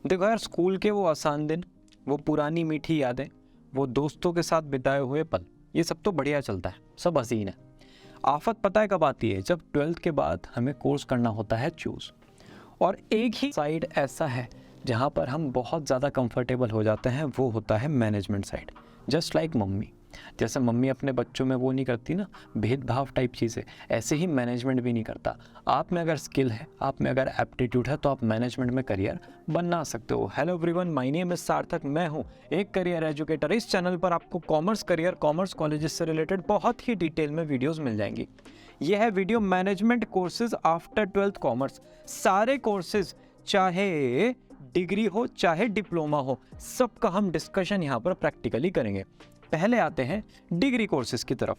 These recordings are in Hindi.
देखो यार, स्कूल के वो आसान दिन, वो पुरानी मीठी यादें, वो दोस्तों के साथ बिताए हुए पल, ये सब तो बढ़िया चलता है, सब हसीन है। आफत पता है कब आती है? जब 12th के बाद हमें कोर्स करना होता है चूज़, और एक ही साइड ऐसा है जहाँ पर हम बहुत ज़्यादा कंफर्टेबल हो जाते हैं, वो होता है management side. Just like mummy, जैसे मम्मी अपने बच्चों में वो नहीं करती ना भेदभाव टाइप चीज़ें, ऐसे ही मैनेजमेंट भी नहीं करता। आप में अगर स्किल है, आप में अगर एप्टीट्यूड है, तो आप मैनेजमेंट में करियर बना सकते हो। Hello everyone, my name is सार्थक, मैं हूँ एक करियर एजुकेटर। इस चैनल पर आपको कॉमर्स करियर, कॉमर्स कॉलेजेस से रिलेटेड बहुत ही डिटेल में वीडियोज़ मिल जाएंगी। यह है video management courses after 12th commerce. सारे कोर्सेज, चाहे डिग्री हो चाहे डिप्लोमा हो, सबका हम डिस्कशन यहाँ पर प्रैक्टिकली करेंगे। पहले आते हैं डिग्री कोर्सेज की तरफ।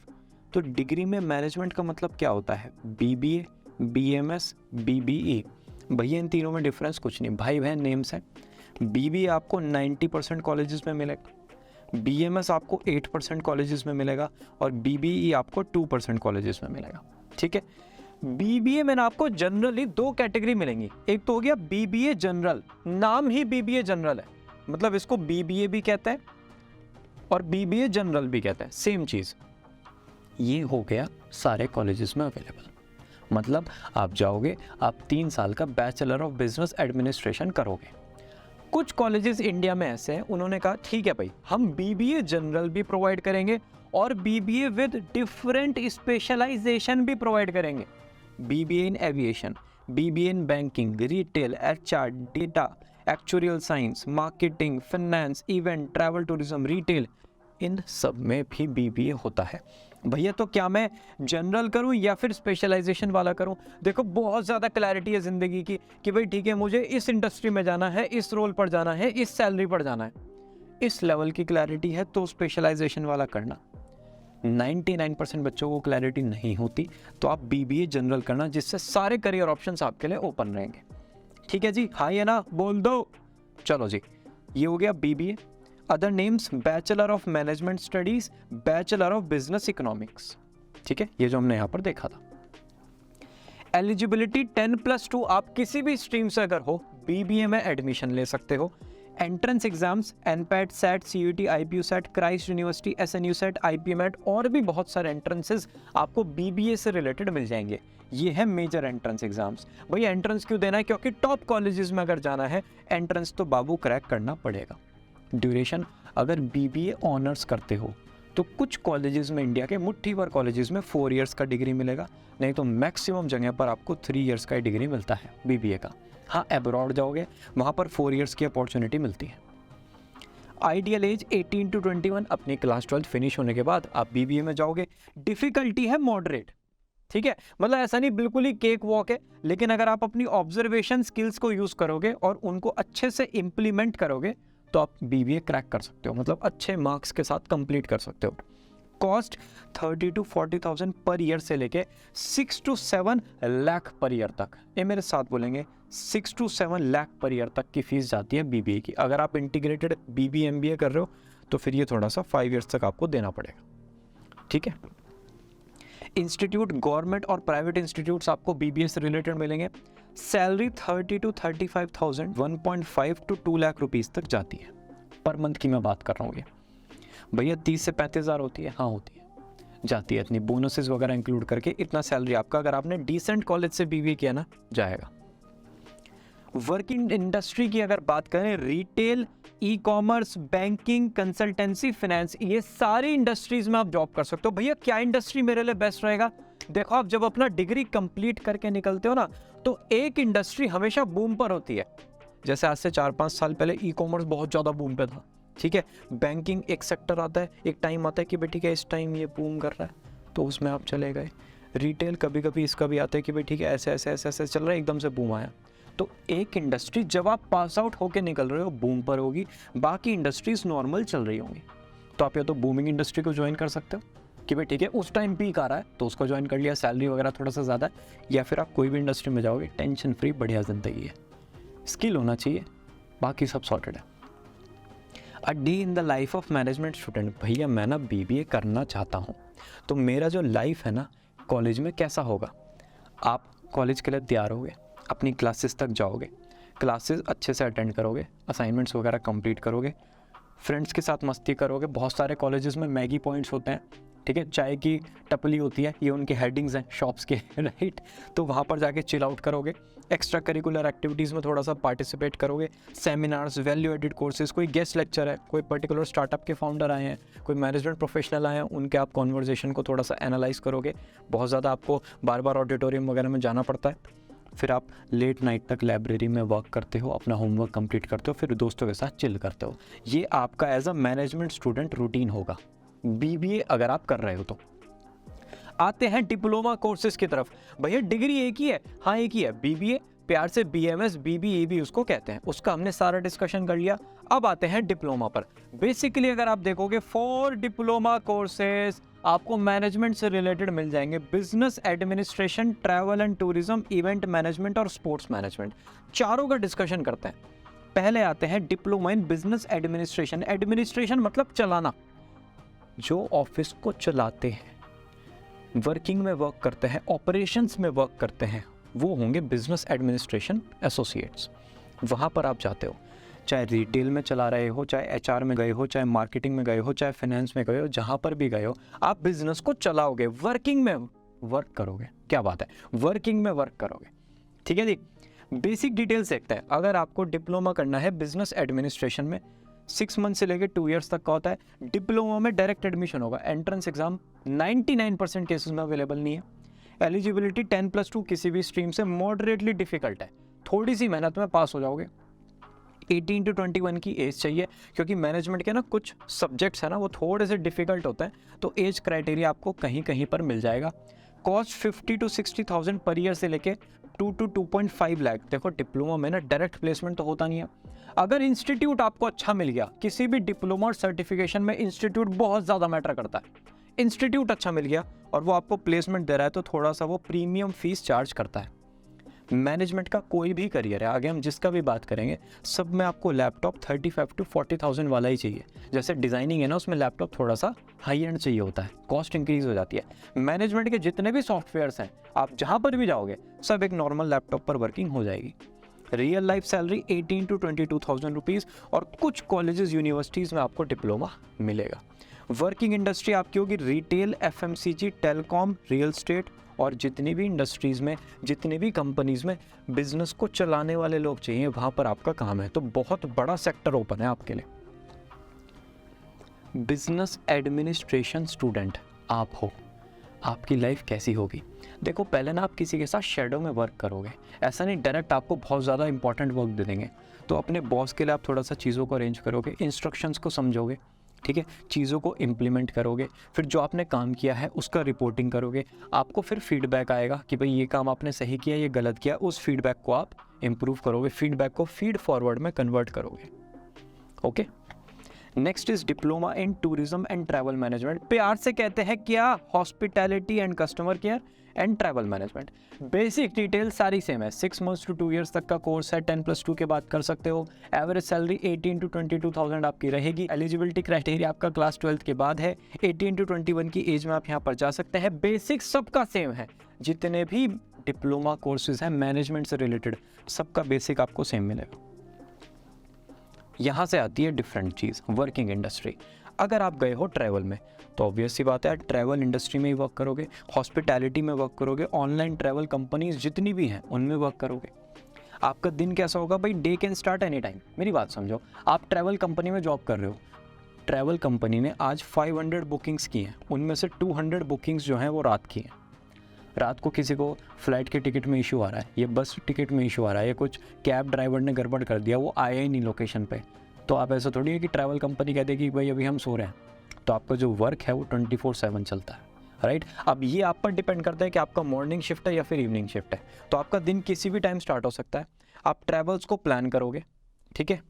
तो डिग्री में मैनेजमेंट का मतलब क्या होता है? BBA, BMS, BBE. भैया इन तीनों में डिफरेंस कुछ नहीं, भाई बहन नेम्स हैं। बीबीए आपको 90% कॉलेजेस में मिलेगा, बीएमएस आपको 8% कॉलेजेस में मिलेगा, और बीबीई आपको 2% कॉलेजेस में मिलेगा। ठीक है। बीबीए में ना आपको जनरली दो कैटेगरी मिलेंगी। एक तो हो गया बीबीए जनरल, नाम ही बीबीए जनरल है, मतलब इसको बीबीए भी कहते हैं और बीबीए जनरल भी कहते हैं, सेम चीज़। ये हो गया सारे कॉलेजेस में अवेलेबल। मतलब आप जाओगे, आप 3 साल का बैचलर ऑफ बिजनेस एडमिनिस्ट्रेशन करोगे। कुछ कॉलेजेस इंडिया में ऐसे हैं, उन्होंने कहा ठीक है भाई, हम बीबीए जनरल भी प्रोवाइड करेंगे और बीबीए विद डिफरेंट स्पेशलाइजेशन भी प्रोवाइड करेंगे। BBA in aviation, BBA in banking, retail, HR, data, actuarial science, marketing, finance, event, travel, tourism, retail, इन सब में भी बीबीए होता है। भैया तो क्या मैं जनरल करूं या फिर स्पेशलाइजेशन वाला करूं? देखो बहुत ज़्यादा क्लैरिटी है ज़िंदगी की कि भाई ठीक है, मुझे इस इंडस्ट्री में जाना है, इस रोल पर जाना है, इस सैलरी पर जाना है, इस लेवल की क्लैरिटी है तो स्पेशलाइजेशन वाला करना। 99% बच्चों को क्लैरिटी नहीं होती, तो आप बीबीए जनरल करना, जिससे सारे करियर ऑप्शंस आपके लिए ओपन रहेंगे। ठीक है जी, हाँ या ना बोल दो। चलो जी, ये हो गया BBA. Other names: bachelor of management studies, bachelor of business economics. ठीक है, ये जो हमने यहाँ पर देखा था। एलिजिबिलिटी 10+2, आप किसी भी स्ट्रीम से अगर हो, बीबीए में एडमिशन ले सकते हो। Entrance exams: NPAT, SAT, CUET, IPU CET, Christ University, SNU SET, IPMAT, और भी बहुत सारे एंट्रेंसेस आपको बीबीए से रिलेटेड मिल जाएंगे। ये है मेजर एंट्रेंस एग्जाम्स। भाई एंट्रेंस क्यों देना है? क्योंकि टॉप कॉलेजेस में अगर जाना है, एंट्रेंस तो बाबू क्रैक करना पड़ेगा। ड्यूरेशन: अगर बीबीए ऑनर्स करते हो तो कुछ कॉलेजेस में, इंडिया के मुट्ठी भर कॉलेजेस में 4 इयर्स का डिग्री मिलेगा, नहीं तो मैक्सिमम जगह पर आपको 3 इयर्स का डिग्री मिलता है बीबीए का। हाँ, एब्रॉड जाओगे वहाँ पर 4 इयर्स की अपॉर्चुनिटी मिलती है। आइडियल एज 18 to 21, अपनी क्लास 12 फिनिश होने के बाद आप बीबीए में जाओगे। डिफ़िकल्टी है मॉडरेट, ठीक है, मतलब ऐसा नहीं बिल्कुल ही केक वॉक है, लेकिन अगर आप अपनी ऑब्जर्वेशन स्किल्स को यूज़ करोगे और उनको अच्छे से इम्प्लीमेंट करोगे तो आप बीबीए क्रैक कर सकते हो, मतलब अच्छे मार्क्स के साथ कंप्लीट कर सकते हो। कॉस्ट 30 to 40,000 पर ईयर से लेके 6 to 7 लाख पर ईयर तक, ये मेरे साथ बोलेंगे, 6 to 7 लाख पर ईयर तक की फीस जाती है बीबीए की। अगर आप इंटीग्रेटेड बीबीए एमबीए कर रहे हो तो फिर ये थोड़ा सा 5 इयर्स तक आपको देना पड़ेगा। ठीक है। इंस्टीट्यूट: गवर्नमेंट और प्राइवेट इंस्टीट्यूट्स आपको बीबीए से रिलेटेड मिलेंगे। Salary 30 to 35,000, 1.5 to 2 lakh rupees तक जाती है पर मंथ की मैं बात कर रहा हूँ। ये भैया 30 से 35,000 होती है? हाँ होती है, जाती है इतनी, बोनसेस वगैरह इंक्लूड करके इतना सैलरी आपका, अगर आपने डिसेंट कॉलेज से बीबीए किया ना, जाएगा। वर्किंग इंडस्ट्री की अगर बात करें, retail, e commerce, banking, consultancy, finance, ये सारी इंडस्ट्रीज में आप जॉब कर सकते हो। भैया क्या इंडस्ट्री मेरे लिए बेस्ट रहेगा? देखो, आप जब अपना डिग्री कंप्लीट करके निकलते हो ना, तो एक इंडस्ट्री हमेशा बूम पर होती है। जैसे आज से 4-5 साल पहले ई कॉमर्स बहुत ज़्यादा बूम पे था, ठीक है। बैंकिंग एक सेक्टर आता है, एक टाइम आता है कि भाई ठीक है, इस टाइम ये बूम कर रहा है तो उसमें आप चले गए। रिटेल कभी कभी इसका भी आता है कि भाई ठीक है, ऐसे ऐसे ऐसे ऐसे चल रहा है, एकदम से बूम आया। तो एक इंडस्ट्री जब आप पास आउट होके निकल रहे हो बूम पर होगी, बाकी इंडस्ट्रीज नॉर्मल चल रही होंगी। तो आप या तो बूमिंग इंडस्ट्री को ज्वाइन कर सकते हो कि भाई ठीक है, उस टाइम पीक आ रहा है तो उसको ज्वाइन कर लिया, सैलरी वगैरह थोड़ा सा ज़्यादा है, या फिर आप कोई भी इंडस्ट्री में जाओगे, टेंशन फ्री बढ़िया ज़िंदगी है। स्किल होना चाहिए, बाकी सब सॉर्टेड है। A day in the life of management student: भैया मैं ना बीबीए करना चाहता हूँ, तो मेरा जो लाइफ है ना कॉलेज में कैसा होगा? आप कॉलेज के लिए तैयार होगे, अपनी क्लासेस तक जाओगे, क्लासेस अच्छे से अटेंड करोगे, असाइनमेंट्स वगैरह कंप्लीट करोगे, फ्रेंड्स के साथ मस्ती करोगे। बहुत सारे कॉलेजेस में मैगी पॉइंट्स होते हैं, ठीक है, चाय की टपली होती है, ये उनके हेडिंग्स हैं शॉप्स के राइट। तो वहाँ पर जाके चिल आउट करोगे, एक्स्ट्रा करिकुलर एक्टिविटीज़ में थोड़ा सा पार्टिसिपेट करोगे, सेमिनार्स, वैल्यू एडेड कोर्सेज, कोई गेस्ट लेक्चर है, कोई पर्टिकुलर स्टार्टअप के फाउंडर आए हैं, कोई मैनेजमेंट प्रोफेशनल आए हैं, उनके आप कॉन्वर्जेशन को थोड़ा सा एनालाइज करोगे। बहुत ज़्यादा आपको बार बार ऑडिटोरियम वगैरह में जाना पड़ता है। फिर आप लेट नाइट तक लाइब्रेरी में वर्क करते हो, अपना होमवर्क कंप्लीट करते हो, फिर दोस्तों के साथ चिल करते हो। ये आपका as a management student routine होगा, बीबीए अगर आप कर रहे हो तो। आते हैं डिप्लोमा कोर्सेज की तरफ। भैया डिग्री एक ही है, हाँ एक ही है, बीबीए, प्यार से बीएमएस, बीबीए भी उसको कहते हैं, उसका हमने सारा डिस्कशन कर लिया। अब आते हैं डिप्लोमा पर। बेसिकली अगर आप देखोगे 4 डिप्लोमा कोर्सेज आपको मैनेजमेंट से रिलेटेड मिल जाएंगे, business administration, travel and tourism, event management और स्पोर्ट्स मैनेजमेंट। चारों का डिस्कशन करते हैं। पहले आते हैं diploma in business administration. Administration मतलब चलाना, जो ऑफिस को चलाते हैं, वर्किंग में वर्क करते हैं, ऑपरेशंस में वर्क करते हैं, वो होंगे बिजनेस एडमिनिस्ट्रेशन एसोसिएट्स। वहाँ पर आप जाते हो, चाहे रिटेल में चला रहे हो, चाहे एचआर में गए हो, चाहे मार्केटिंग में गए हो, चाहे फाइनेंस में गए हो, जहाँ पर भी गए हो आप बिजनेस को चलाओगे, वर्किंग में वर्क करोगे। क्या बात है, वर्किंग में वर्क करोगे, ठीक है जी। बेसिक डिटेल्स देखते हैं। अगर आपको डिप्लोमा करना है बिजनेस एडमिनिस्ट्रेशन में, 6 मंथ से लेकर 2 ईयर्स तक का होता है। डिप्लोमा में डायरेक्ट एडमिशन होगा, एंट्रेंस एग्जाम 99% केसेस में अवेलेबल नहीं है। एलिजिबिलिटी 10+2 किसी भी स्ट्रीम से, मॉडरेटली डिफिकल्ट है, थोड़ी सी मेहनत में पास हो जाओगे। 18 to 21 की एज चाहिए, क्योंकि मैनेजमेंट के ना कुछ सब्जेक्ट्स है ना वो थोड़े से डिफिकल्ट होते हैं, तो एज क्राइटेरिया आपको कहीं कहीं पर मिल जाएगा। कॉस्ट 50 to 60,000 पर ईयर से लेके 2 to 2.5 लाख। देखो डिप्लोमा में ना डायरेक्ट प्लेसमेंट तो होता नहीं है। अगर इंस्टीट्यूट आपको अच्छा मिल गया, किसी भी डिप्लोमा और सर्टिफिकेशन में इंस्टीट्यूट बहुत ज़्यादा मैटर करता है। इंस्टीट्यूट अच्छा मिल गया और वो आपको प्लेसमेंट दे रहा है, तो थोड़ा सा वो प्रीमियम फीस चार्ज करता है। मैनेजमेंट का कोई भी करियर है, आगे हम जिसका भी बात करेंगे, सब में आपको लैपटॉप 35 to 40,000 वाला ही चाहिए। जैसे डिज़ाइनिंग है ना, उसमें लैपटॉप थोड़ा सा हाई एंड चाहिए होता है, कॉस्ट इंक्रीज हो जाती है। मैनेजमेंट के जितने भी सॉफ्टवेयर्स हैं, आप जहाँ पर भी जाओगे सब एक नॉर्मल लैपटॉप पर वर्किंग हो जाएगी। Real life salary 18 to 22,000 rupees, और कुछ कॉलेजेस यूनिवर्सिटीज़ में आपको डिप्लोमा मिलेगा। वर्किंग इंडस्ट्री आपकी होगी retail, FMCG, telecom, real estate, और जितनी भी इंडस्ट्रीज़ में, जितनी भी कंपनीज़ में बिजनेस को चलाने वाले लोग चाहिए, वहाँ पर आपका काम है। तो बहुत बड़ा सेक्टर ओपन है आपके लिए। बिजनेस एडमिनिस्ट्रेशन स्टूडेंट आप हो, आपकी लाइफ कैसी होगी? देखो पहले ना आप किसी के साथ शेडो में वर्क करोगे, ऐसा नहीं डायरेक्ट आपको बहुत ज़्यादा इंपॉर्टेंट वर्क दे देंगे। तो अपने बॉस के लिए आप थोड़ा सा चीज़ों को अरेंज करोगे, इंस्ट्रक्शंस को समझोगे, ठीक है, चीज़ों को इम्प्लीमेंट करोगे, फिर जो आपने काम किया है उसका रिपोर्टिंग करोगे। आपको फिर फीडबैक आएगा कि भाई ये काम आपने सही किया, ये गलत किया, उस फीडबैक को आप इम्प्रूव करोगे, फीडबैक को फीड फॉरवर्ड में कन्वर्ट करोगे। Okay, next is diploma in tourism and travel management. प्यार से कहते हैं क्या, hospitality and customer care and travel management. Basic detail सारी सेम है, 6 months to 2 years तक का कोर्स है, 10+2 के बाद कर सकते हो। एवरेज सैलरी 18 to 22,000 आपकी रहेगी। एलिजिबिलिटी क्राइटेरिया आपका क्लास 12th के बाद है, 18 to 21 की एज में आप यहाँ पर जा सकते हैं। बेसिक सबका सेम है, जितने भी डिप्लोमा कोर्सेज हैं मैनेजमेंट से रिलेटेड, सबका बेसिक आपको सेम मिलेगा। यहाँ से आती है डिफरेंट चीज़, वर्किंग इंडस्ट्री। अगर आप गए हो ट्रैवल में, तो ऑब्वियस सी बात है ट्रैवल इंडस्ट्री में ही वर्क करोगे, हॉस्पिटैलिटी में वर्क करोगे, ऑनलाइन ट्रैवल कंपनीज जितनी भी हैं उनमें वर्क करोगे। आपका दिन कैसा होगा भाई, day can start any time. मेरी बात समझो, आप ट्रैवल कंपनी में जॉब कर रहे हो, ट्रैवल कंपनी ने आज 500 बुकिंग्स की हैं, उनमें से 200 बुकिंग्स जो हैं वो रात की हैं। रात को किसी को फ्लाइट के टिकट में इशू आ रहा है, ये बस टिकट में इशू आ रहा है, या कुछ कैब ड्राइवर ने गड़बड़ कर दिया, वो आया ही नहीं लोकेशन पे, तो आप ऐसा थोड़ी है कि ट्रैवल कंपनी कह देगी भाई अभी हम सो रहे हैं। तो आपका जो वर्क है वो 24/7 चलता है, राइट। अब ये आप पर डिपेंड करता है कि आपका मॉर्निंग शिफ्ट है या फिर इवनिंग शिफ्ट है, तो आपका दिन किसी भी टाइम स्टार्ट हो सकता है। आप ट्रैवल्स को प्लान करोगे, ठीक है,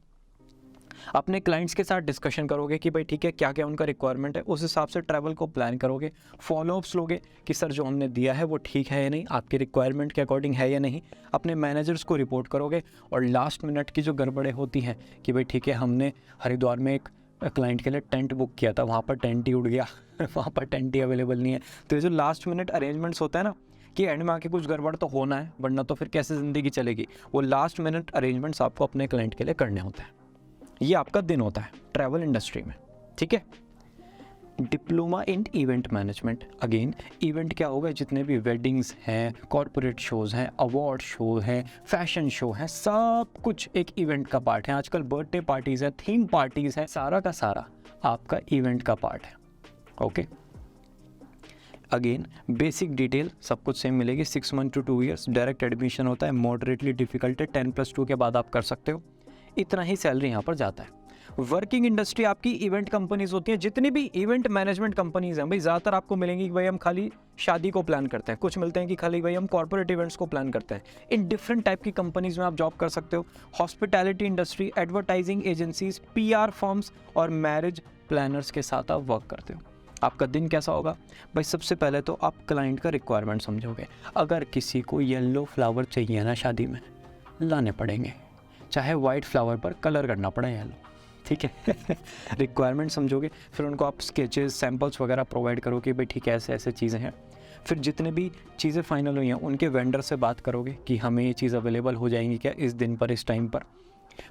अपने क्लाइंट्स के साथ डिस्कशन करोगे कि भाई ठीक है क्या क्या उनका रिक्वायरमेंट है, उस हिसाब से ट्रैवल को प्लान करोगे। फॉलोअप्स लोगे कि सर जो हमने दिया है वो ठीक है या नहीं, आपके रिक्वायरमेंट के अकॉर्डिंग है या नहीं, अपने मैनेजर्स को रिपोर्ट करोगे। और लास्ट मिनट की जो गड़बड़ें होती हैं कि भाई ठीक है हमने हरिद्वार में एक क्लाइंट के लिए टेंट बुक किया था, वहाँ पर टेंट ही उड़ गया वहाँ पर टेंट ही अवेलेबल नहीं है। तो ये जो लास्ट मिनट अरेंजमेंट्स होता है ना, कि एंड में आके कुछ गड़बड़ तो होना है, वरना तो फिर कैसे ज़िंदगी चलेगी। वो लास्ट मिनट अरेंजमेंट्स आपको अपने क्लाइंट के लिए करने होते हैं। ये आपका दिन होता है ट्रैवल इंडस्ट्री में, ठीक है। Diploma in event management, again event क्या होगा, जितने भी वेडिंग्स हैं, कॉरपोरेट शोज़ हैं, अवार्ड शो हैं, फैशन शो हैं, सब कुछ एक इवेंट का पार्ट है। आजकल बर्थडे पार्टीज़ है, थीम पार्टीज़ है, सारा का सारा आपका इवेंट का पार्ट है। ओके, अगेन बेसिक डिटेल सब कुछ सेम मिलेगी। 6 month to 2 years, direct admission होता है, मॉडरेटली डिफिकल्ट है, 10+2 के बाद आप कर सकते हो, इतना ही सैलरी यहाँ पर जाता है। वर्किंग इंडस्ट्री आपकी इवेंट कंपनीज होती हैं, जितनी भी इवेंट मैनेजमेंट कंपनीज हैं भाई, ज़्यादातर आपको मिलेंगी कि भाई हम खाली शादी को प्लान करते हैं, कुछ मिलते हैं कि खाली भाई हम कॉर्पोरेट इवेंट्स को प्लान करते हैं। इन डिफरेंट टाइप की कंपनीज में आप जॉब कर सकते हो। Hospitality industry, advertising agencies, PR firms और मैरिज प्लानर्स के साथ आप वर्क करते हो। आपका दिन कैसा होगा भाई, सबसे पहले तो आप क्लाइंट का रिक्वायरमेंट समझोगे। अगर किसी को येलो फ्लावर चाहिए ना शादी में, लाने पड़ेंगे, चाहे वाइट फ्लावर पर कलर करना पड़े येलो, ठीक है। रिक्वायरमेंट समझोगे, फिर उनको आप स्केचेस, सैम्पल्स वगैरह प्रोवाइड करो कि भाई ठीक है ऐसे ऐसे चीज़ें हैं। फिर जितने भी चीज़ें फाइनल हुई हैं उनके वेंडर से बात करोगे कि हमें ये चीज़ अवेलेबल हो जाएंगी क्या इस दिन पर, इस टाइम पर।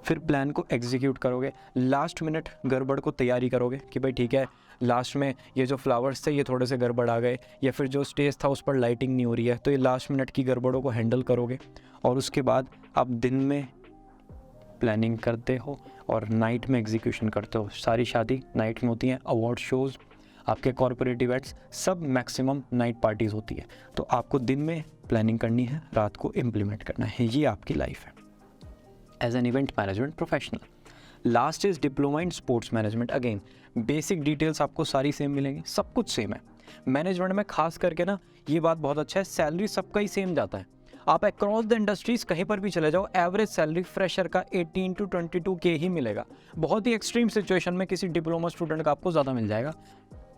फिर प्लान को एग्जीक्यूट करोगे, लास्ट मिनट गड़बड़ को तैयारी करोगे कि भाई ठीक है लास्ट में ये जो फ्लावर्स थे ये थोड़े से गड़बड़ आ गए, या फिर जो स्टेज था उस पर लाइटिंग नहीं हो रही है, तो ये लास्ट मिनट की गड़बड़ों को हैंडल करोगे। और उसके बाद आप दिन में प्लानिंग करते हो और नाइट में एग्जीक्यूशन करते हो। सारी शादी नाइट में होती हैं, अवार्ड शोज़, आपके कॉर्पोरेट इवेंट्स सब मैक्सिमम नाइट पार्टीज़ होती है। तो आपको दिन में प्लानिंग करनी है, रात को इम्प्लीमेंट करना है, ये आपकी लाइफ है as an event management professional. Last is diploma in sports management. Again basic details आपको सारी सेम मिलेंगी, सब कुछ सेम है। मैनेजमेंट में खास करके ना ये बात बहुत अच्छा है, सैलरी सबका ही सेम जाता है। आप अक्रॉस द इंडस्ट्रीज कहीं पर भी चले जाओ, एवरेज सैलरी फ्रेशर का 18 to 22K ही मिलेगा। बहुत ही एक्सट्रीम सिचुएशन में किसी डिप्लोमा स्टूडेंट का आपको ज़्यादा मिल जाएगा,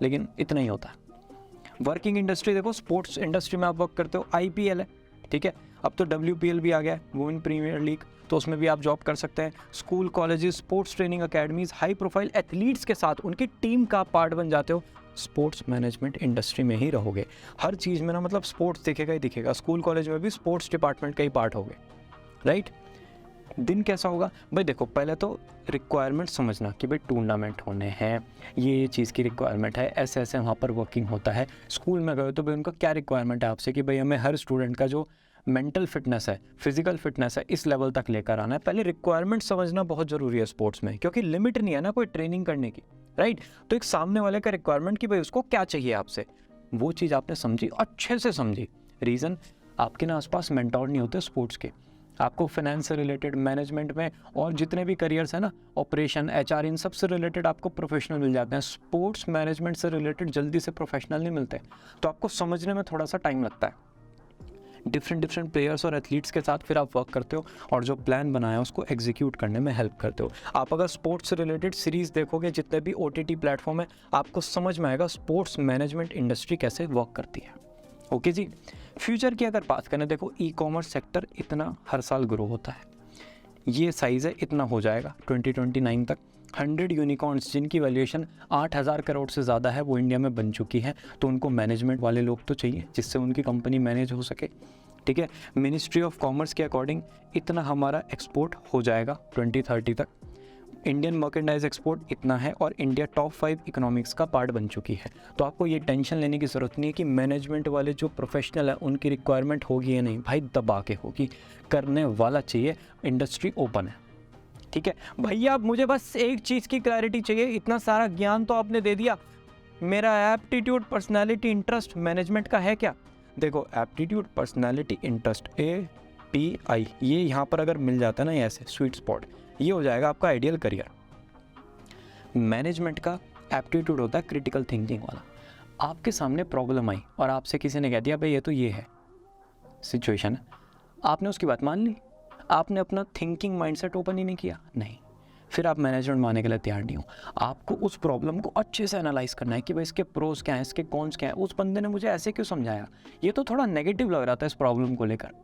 लेकिन इतना ही होता है। वर्किंग इंडस्ट्री देखो, स्पोर्ट्स इंडस्ट्री में आप वर्क करते हो, IPL है, ठीक है, अब तो WPL भी आ गया है, वुमेन प्रीमियर लीग, तो उसमें भी आप जॉब कर सकते हैं। School, colleges, sports training academies, high profile athletes के साथ उनकी टीम का पार्ट बन जाते हो। स्पोर्ट्स मैनेजमेंट इंडस्ट्री में ही रहोगे, हर चीज़ में ना मतलब स्पोर्ट्स दिखेगा ही दिखेगा। स्कूल कॉलेज में भी स्पोर्ट्स डिपार्टमेंट का ही पार्ट होगे, राइट। दिन कैसा होगा भाई, देखो पहले तो रिक्वायरमेंट समझना कि भाई टूर्नामेंट होने हैं, ये चीज़ की रिक्वायरमेंट है, ऐसे ऐसे वहाँ पर वर्किंग होता है। स्कूल में गए तो भाई उनका क्या रिक्वायरमेंट है आपसे कि भाई हमें हर स्टूडेंट का जो मेंटल फिटनेस है, फिजिकल फिटनेस है, इस लेवल तक लेकर आना है। पहले रिक्वायरमेंट समझना बहुत ज़रूरी है स्पोर्ट्स में, क्योंकि लिमिट नहीं है ना कोई ट्रेनिंग करने की, राइट। तो एक सामने वाले का रिक्वायरमेंट कि भाई उसको क्या चाहिए आपसे, वो चीज़ आपने समझी, अच्छे से समझी। रीज़न, आपके ना आसपास मेंटोर नहीं होते स्पोर्ट्स के, आपको फाइनेंस से रिलेटेड, मैनेजमेंट में और जितने भी करियर्स हैं ना, ऑपरेशन, HR, इन सब से रिलेटेड आपको प्रोफेशनल मिल जाते हैं। स्पोर्ट्स मैनेजमेंट से रिलेटेड जल्दी से प्रोफेशनल नहीं मिलते, तो आपको समझने में थोड़ा सा टाइम लगता है। डिफरेंट प्लेयर्स और एथलीट्स के साथ फिर आप वर्क करते हो और जो प्लान बनाया है उसको एग्जीक्यूट करने में हेल्प करते हो। आप अगर स्पोर्ट्स से रिलेटेड सीरीज़ देखोगे, जितने भी OTT प्लेटफॉर्म है, आपको समझ में आएगा स्पोर्ट्स मैनेजमेंट इंडस्ट्री कैसे वर्क करती है। ओके जी, फ्यूचर की अगर बात करें, देखो ई-कॉमर्स सेक्टर इतना हर साल ग्रो होता है, ये साइज़ है इतना हो जाएगा 2029 तक। 100 यूनिकॉर्न्स जिनकी वैल्यूएशन 8,000 करोड़ से ज़्यादा है वो इंडिया में बन चुकी है, तो उनको मैनेजमेंट वाले लोग तो चाहिए जिससे उनकी कंपनी मैनेज हो सके, ठीक है। मिनिस्ट्री ऑफ कॉमर्स के अकॉर्डिंग इतना हमारा एक्सपोर्ट हो जाएगा 2030 तक। इंडियन मर्केंडाइज एक्सपोर्ट इतना है और इंडिया टॉप 5 इकोनॉमिक्स का पार्ट बन चुकी है। तो आपको ये टेंशन लेने की ज़रूरत नहीं है कि मैनेजमेंट वाले जो प्रोफेशनल है उनकी रिक्वायरमेंट होगी या नहीं, भाई दबा के होगी, करने वाला चाहिए, इंडस्ट्री ओपन है, ठीक है। भैया अब मुझे बस एक चीज़ की क्लैरिटी चाहिए, इतना सारा ज्ञान तो आपने दे दिया, मेरा एप्टीट्यूड, पर्सनैलिटी, इंटरेस्ट मैनेजमेंट का है क्या? देखो एप्टीट्यूड, पर्सनैलिटी, इंटरेस्ट, API, ये यहाँ पर अगर मिल जाता है ना, ऐसे स्वीट स्पॉट, ये हो जाएगा आपका आइडियल करियर। मैनेजमेंट का एप्टीट्यूड होता है क्रिटिकल थिंकिंग वाला। आपके सामने प्रॉब्लम आई और आपसे किसी ने कह दिया भाई ये तो ये है सिचुएशन है, आपने उसकी बात मान ली, आपने अपना थिंकिंग माइंडसेट ओपन ही नहीं किया, नहीं, फिर आप मैनेजमेंट मानने के लिए तैयार नहीं हो। आपको उस प्रॉब्लम को अच्छे से एनालाइज करना है कि भाई इसके प्रोज क्या हैं, इसके कॉन्स क्या हैं, उस बंदे ने मुझे ऐसे क्यों समझाया, ये तो थोड़ा नेगेटिव लग रहा था इस प्रॉब्लम को लेकर।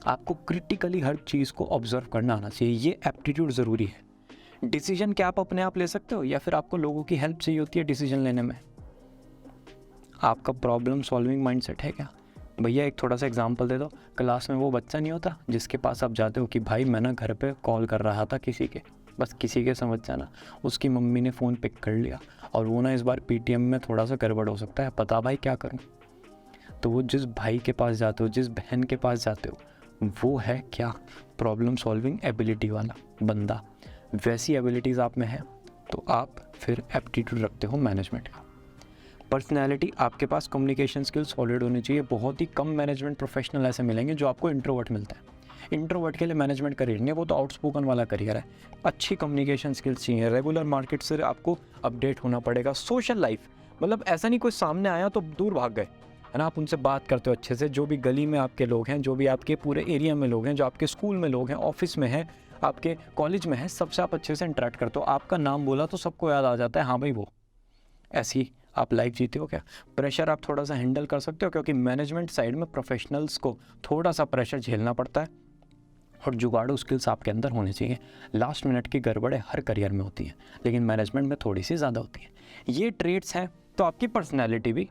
आपको क्रिटिकली हर चीज़ को ऑब्जर्व करना आना चाहिए, ये एप्टीट्यूड ज़रूरी है। डिसीजन क्या आप अपने आप ले सकते हो या फिर आपको लोगों की हेल्प चाहिए होती है डिसीजन लेने में? आपका प्रॉब्लम सॉल्विंग माइंडसेट है क्या? भैया एक थोड़ा सा एग्जांपल दे दो, क्लास में वो बच्चा नहीं होता जिसके पास आप जाते हो कि भाई मैं ना घर पे कॉल कर रहा था किसी के, बस किसी के समझ जाना, उसकी मम्मी ने फ़ोन पिक कर लिया और वो ना इस बार पीटीएम में थोड़ा सा गड़बड़ हो सकता है, पता भाई क्या करूँ। तो वो जिस भाई के पास जाते हो, जिस बहन के पास जाते हो, वो है क्या, प्रॉब्लम सॉल्विंग एबिलिटी वाला बंदा। वैसी एबिलिटीज़ आप में है तो आप फिर एप्टीट्यूड रखते हो मैनेजमेंट का। पर्सनैलिटी, आपके पास कम्युनिकेशन स्किल्स सॉलिड होनी चाहिए। बहुत ही कम मैनेजमेंट प्रोफेशनल ऐसे मिलेंगे जो आपको इंट्रोवर्ट मिलता है। इंट्रोवर्ट के लिए मैनेजमेंट करियर नहीं है, वो तो आउटस्पोकन वाला करियर है। अच्छी कम्युनिकेशन स्किल्स चाहिए, रेगुलर मार्केट से आपको अपडेट होना पड़ेगा। सोशल लाइफ, मतलब ऐसा नहीं कोई सामने आया तो दूर भाग गए, है ना, आप उनसे बात करते हो अच्छे से। जो भी गली में आपके लोग हैं, जो भी आपके पूरे एरिया में लोग हैं, जो आपके स्कूल में लोग हैं, ऑफिस में हैं, आपके कॉलेज में हैं, सबसे आप अच्छे से इंटरेक्ट करते हो। आपका नाम बोला तो सबको याद आ जाता है, हाँ भाई वो। ऐसी आप लाइफ जीते हो क्या। प्रेशर आप थोड़ा सा हैंडल कर सकते हो, क्योंकि मैनेजमेंट साइड में प्रोफेशनल्स को थोड़ा सा प्रेशर झेलना पड़ता है और जुगाड़ू स्किल्स आपके अंदर होने चाहिए। लास्ट मिनट की गड़बड़ें हर करियर में होती हैं, लेकिन मैनेजमेंट में थोड़ी सी ज़्यादा होती है। ये ट्रेड्स हैं तो आपकी पर्सनैलिटी भी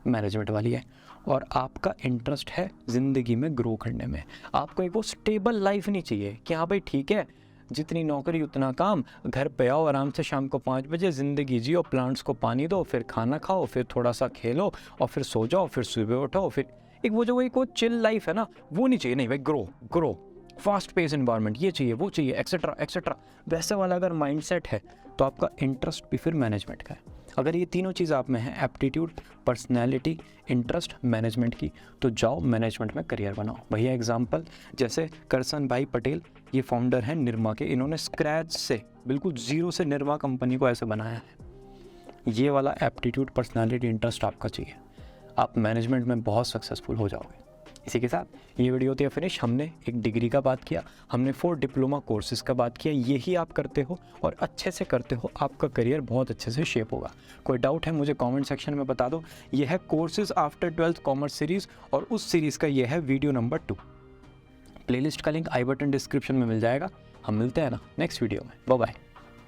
मैनेजमेंट वाली है और आपका इंटरेस्ट है ज़िंदगी में ग्रो करने में। आपको एक वो स्टेबल लाइफ नहीं चाहिए कि हाँ भाई ठीक है, जितनी नौकरी उतना काम, घर पे आओ आराम से शाम को 5 बजे, ज़िंदगी जियो, प्लांट्स को पानी दो, फिर खाना खाओ, फिर थोड़ा सा खेलो और फिर सो जाओ, फिर सुबह उठो। फिर एक वो जो एक वो चिल लाइफ है ना, वो नहीं चाहिए। नहीं भाई, grow grow, fast pace environment, ये चाहिए, वो चाहिए, एक्सेट्रा एक्सेट्रा। वैसे वाला अगर माइंडसेट है तो आपका इंटरेस्ट भी फिर मैनेजमेंट का है। अगर ये तीनों चीज़ आप में है, एप्टीट्यूड, पर्सनैलिटी, इंटरेस्ट मैनेजमेंट की, तो जाओ मैनेजमेंट में करियर बनाओ। भैया एग्जांपल, जैसे करसन भाई पटेल, ये फाउंडर हैं निरमा के, इन्होंने स्क्रैच से, बिल्कुल ज़ीरो से निरमा कंपनी को ऐसे बनाया है। ये वाला एप्टीट्यूड, पर्सनैलिटी, इंटरेस्ट आपका चाहिए, आप मैनेजमेंट में बहुत सक्सेसफुल हो जाओगे। इसी के साथ ये वीडियो होती है फिनिश। हमने एक डिग्री का बात किया, हमने 4 डिप्लोमा कोर्सेज़ का बात किया। यही आप करते हो और अच्छे से करते हो, आपका करियर बहुत अच्छे से शेप होगा। कोई डाउट है मुझे कमेंट सेक्शन में बता दो। ये है courses after 12th commerce series और उस सीरीज़ का ये है वीडियो नंबर 2। प्लेलिस्ट का लिंक आई बटन डिस्क्रिप्शन में मिल जाएगा। हम मिलते हैं ना नेक्स्ट वीडियो में। Bye bye.